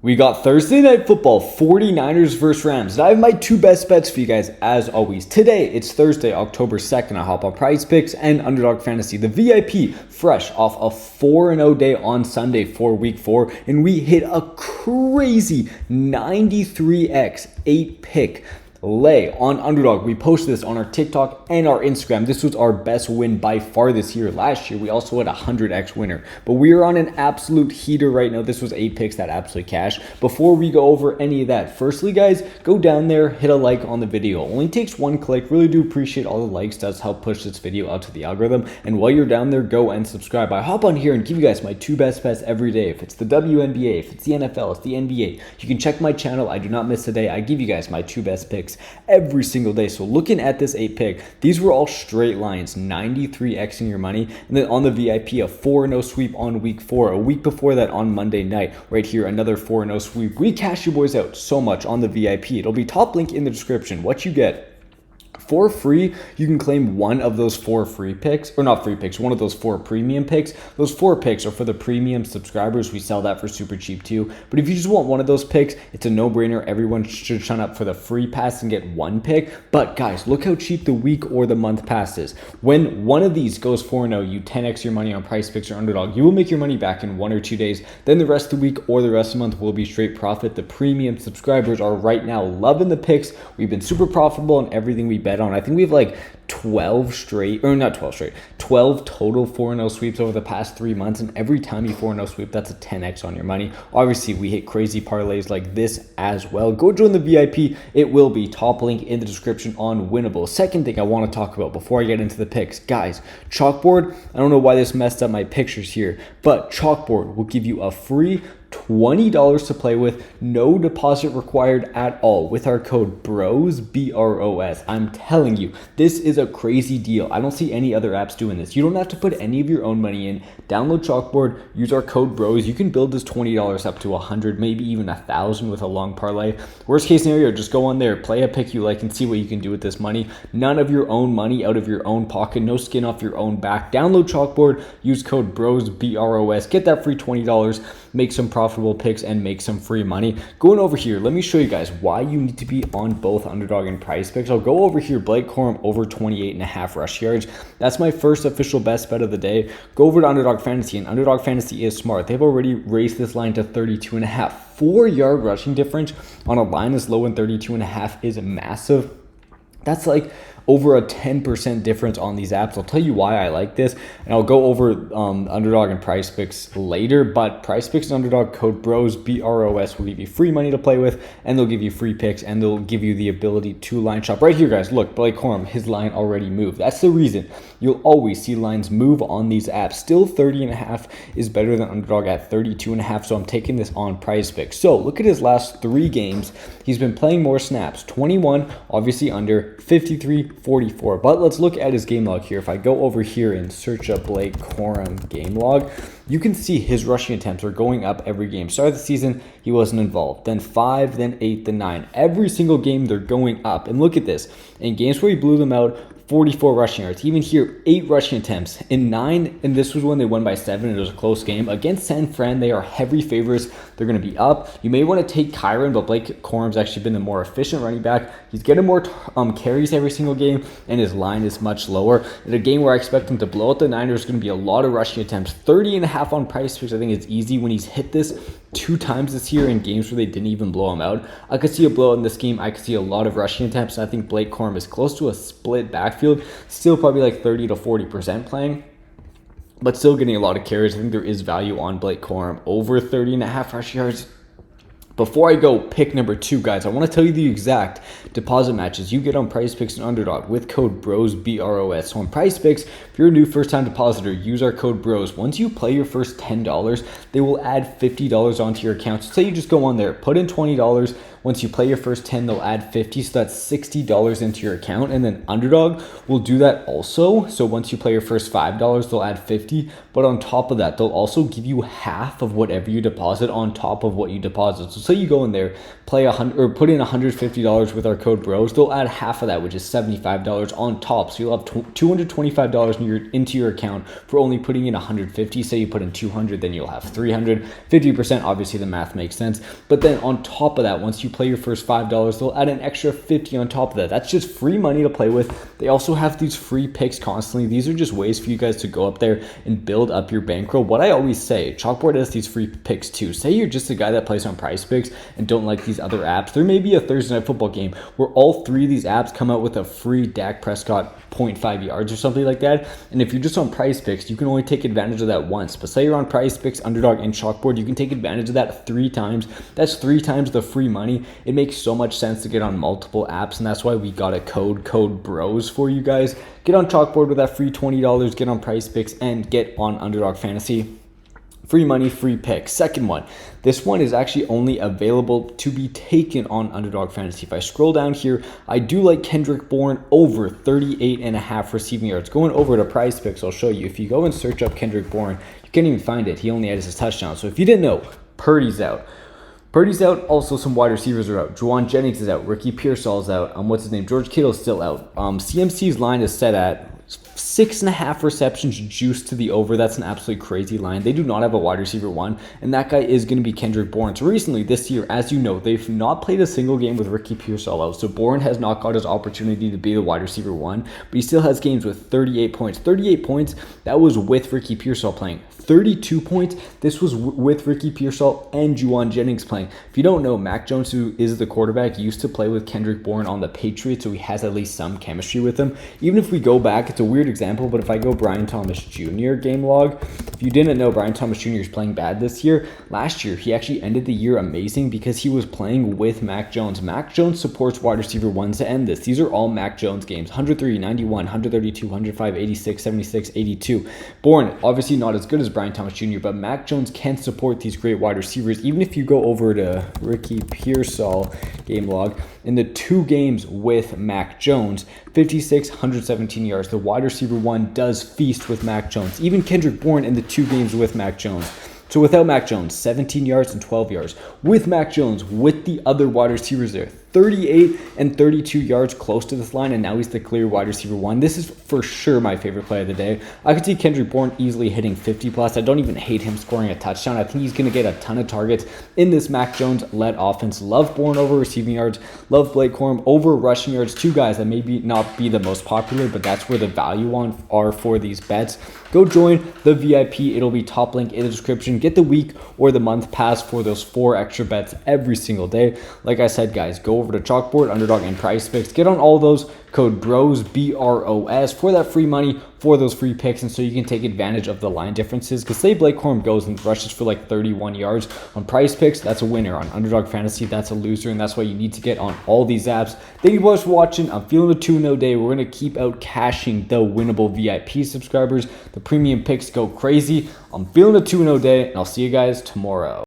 We got Thursday Night Football, 49ers versus Rams. And I have my two best bets for you guys, as always. Today, it's Thursday, October 2nd. I hop on PrizePicks and Underdog Fantasy. The VIP, fresh off a 4-0 day on Sunday for Week 4. And we hit a crazy 93x 8-pick lay on Underdog. We posted this on our TikTok and our Instagram. This was our best win by far this year. Last year, we also had a 100x winner, but we are on an absolute heater right now. This was 8 picks that absolutely cash. Before we go over any of that, firstly, guys, go down there, hit a like on the video. Only takes one click. Really do appreciate all the likes. Does help push this video out to the algorithm. And while you're down there, go and subscribe. I hop on here and give you guys my two best bets every day. If it's the WNBA, if it's the NFL, it's the NBA, you can check my channel. I do not miss a day. I give you guys my two best picks every single day. So looking at this 8-pick, these were all straight lines, 93xing your money. And then on the VIP, a 4-0 sweep on Week 4. A week before that on Monday night, right here, another 4-0 sweep. We cash you boys out so much on the VIP. It'll be top link in the description. What you get for free, you can claim one of those 4 free picks, or not free picks, one of those 4 premium picks. Those 4 picks are for the premium subscribers. We sell that for super cheap too. But if you just want one of those picks, it's a no-brainer. Everyone should sign up for the free pass and get one pick. But guys, look how cheap the week or the month pass is. When one of these goes 4-0, you 10x your money on PrizePicks or Underdog. You will make your money back in 1 or 2 days. Then the rest of the week or the rest of the month will be straight profit. The premium subscribers are right now loving the picks. We've been super profitable on everything we bet on. I think we have like 12 total 4-0 sweeps over the past 3 months. And every time you 4-0 sweep, that's a 10x on your money. Obviously, we hit crazy parlays like this as well. Go join the VIP. It will be top link in the description on Winible. Second thing I want to talk about before I get into the picks, guys, Chalkboard. I don't know why this messed up my pictures here, but Chalkboard will give you a free $20 to play with, no deposit required at all with our code BROS, B-R-O-S. I'm telling you, this is a crazy deal. I don't see any other apps doing this. You don't have to put any of your own money in. Download Chalkboard, use our code BROS. You can build this $20 up to 100, maybe even 1,000 with a long parlay. Worst case scenario, just go on there, play a pick you like, and see what you can do with this money. None of your own money out of your own pocket, no skin off your own back. Download Chalkboard, use code BROS, B-R-O-S. Get that free $20, make some profitable picks, and make some free money. Going over here, let me show you guys why you need to be on both Underdog and PrizePicks. I'll go over here, Blake Corum over 28.5 rush yards. That's my first official best bet of the day. Go over to Underdog Fantasy, and Underdog Fantasy is smart. They've already raised this line to 32.5. 4-yard rushing difference on a line as low in 32.5 is massive. That's like over a 10% difference on these apps. I'll tell you why I like this, and I'll go over Underdog and PrizePicks later, but PrizePicks and Underdog code BROS, B-R-O-S, will give you free money to play with, and they'll give you free picks, and they'll give you the ability to line shop. Right here, guys, look, Blake Corum, his line already moved. That's the reason you'll always see lines move on these apps. Still 30.5 is better than Underdog at 32.5, so I'm taking this on PrizePicks. So look at his last 3 games. He's been playing more snaps. 21, obviously under, 53, 44. But let's look at his game log here. If I go over here and search up Blake Corum game log, you can see his rushing attempts are going up every game. Start of the season, he wasn't involved. Then 5, then 8, then 9. Every single game, they're going up. And look at this. In games where he blew them out, 44 rushing yards. Even here, 8 rushing attempts. In 9, and this was when they won by 7. It was a close game. Against San Fran, they are heavy favorites. They're going to be up. You may want to take Kyron, but Blake Corum's actually been the more efficient running back. He's getting more carries every single game, and his line is much lower. In a game where I expect him to blow out the Niners, there's going to be a lot of rushing attempts. 30.5 on PrizePicks. I think it's easy when he's hit this 2 times this year in games where they didn't even blow him out. I could see a blowout in this game. I could see a lot of rushing attempts. I think Blake Corum is close to a split backfield. Still probably like 30 to 40% playing, but still getting a lot of carries. I think there is value on Blake Corum over 30.5 rush yards. Before I go pick number 2, guys, I want to tell you the exact deposit matches you get on PrizePicks and Underdog with code BROS, B-R-O-S. So on PrizePicks, if you're a new first-time depositor, use our code BROS. Once you play your first $10, they will add $50 onto your account. So say you just go on there, put in $20. Once you play your first 10, they'll add 50, so that's $60 into your account. And then Underdog will do that also. So once you play your first $5, they'll add 50. But on top of that, they'll also give you half of whatever you deposit on top of what you deposit. So say you go in there, play put in $150 with our code bros, they'll add half of that, which is $75 on top. So you'll have $225 into your account for only putting in 150. Say you put in 200, then you'll have 300, 50%. Obviously the math makes sense. But then on top of that, once you play your first $5, they'll add an extra 50 on top of that. That's just free money to play with. They also have these free picks constantly. These are just ways for you guys to go up there and build up your bankroll. What I always say, Chalkboard has these free picks too. Say you're just a guy that plays on PrizePicks and don't like these other apps. There may be a Thursday night football game where all three of these apps come out with a free Dak Prescott 0.5 yards or something like that. And if you're just on PrizePicks, you can only take advantage of that once. But say you're on PrizePicks, Underdog, and Chalkboard, you can take advantage of that 3 times. That's 3 times the free money. It makes so much sense to get on multiple apps, and that's why we got a code bros for you guys. Get on Chalkboard with that free $20, get on PrizePicks, and get on Underdog Fantasy. Free money, free pick. Second one. This one is actually only available to be taken on Underdog Fantasy. If I scroll down here, I do like Kendrick Bourne over 38.5 receiving yards. Going over to PrizePicks, I'll show you. If you go and search up Kendrick Bourne, you can't even find it. He only has his touchdown. So if you didn't know, Purdy's out. Also some wide receivers are out. Juwan Jennings is out. Ricky Pearsall's out. What's his name? George Kittle's still out. CMC's line is set at 6.5 receptions juiced to the over. That's an absolutely crazy line. They do not have a wide receiver 1, and that guy is going to be Kendrick Bourne. So recently, this year, as you know, they've not played a single game with Ricky Pearsall out. So Bourne has not got his opportunity to be the wide receiver 1, but he still has games with 38 points. 38 points, that was with Ricky Pearsall playing. 32 points, this was with Ricky Pearsall and Juwan Jennings playing. If you don't know, Mac Jones, who is the quarterback, used to play with Kendrick Bourne on the Patriots, so he has at least some chemistry with him. Even if we go back, it's a weird example, but if I go Brian Thomas Jr. game log, if you didn't know, Brian Thomas Jr. is playing bad this year. Last year, he actually ended the year amazing because he was playing with Mac Jones. Mac Jones supports wide receiver 1s to end this. These are all Mac Jones games. 103, 91, 132, 105, 86, 76, 82. Bourne, obviously not as good as Brian Thomas Jr., but Mac Jones can support these great wide receivers. Even if you go over to Ricky Pearsall game log, in the 2 games with Mac Jones, 56, 117 yards. The wide receiver 1 does feast with Mac Jones. Even Kendrick Bourne in the 2 games with Mac Jones. So without Mac Jones, 17 yards and 12 yards. With Mac Jones, with the other wide receivers there, 38 and 32 yards close to this line, and now he's the clear wide receiver 1. This is for sure my favorite play of the day. I could see Kendrick Bourne easily hitting 50 plus. I don't even hate him scoring a touchdown. I think he's going to get a ton of targets in this Mac Jones-led offense. Love Bourne over receiving yards. Love Blake Corum over rushing yards. 2 guys that maybe not be the most popular, but that's where the value are for these bets. Go join the VIP. It'll be top link in the description. Get the week or the month pass for those 4 extra bets every single day. Like I said, guys, go over to Chalkboard, Underdog, and PrizePicks. Get on all those. Code BROS, BROS, for that free money, for those free picks, and so you can take advantage of the line differences. Because say Blake Corum goes and rushes for like 31 yards on PrizePicks, that's a winner. On Underdog Fantasy, that's a loser, and that's why you need to get on all these apps. Thank you boys for watching. I'm feeling the 2-0 day. We're going to keep out cashing the Winible VIP subscribers. The premium picks go crazy. I'm feeling a 2-0 day, and I'll see you guys tomorrow.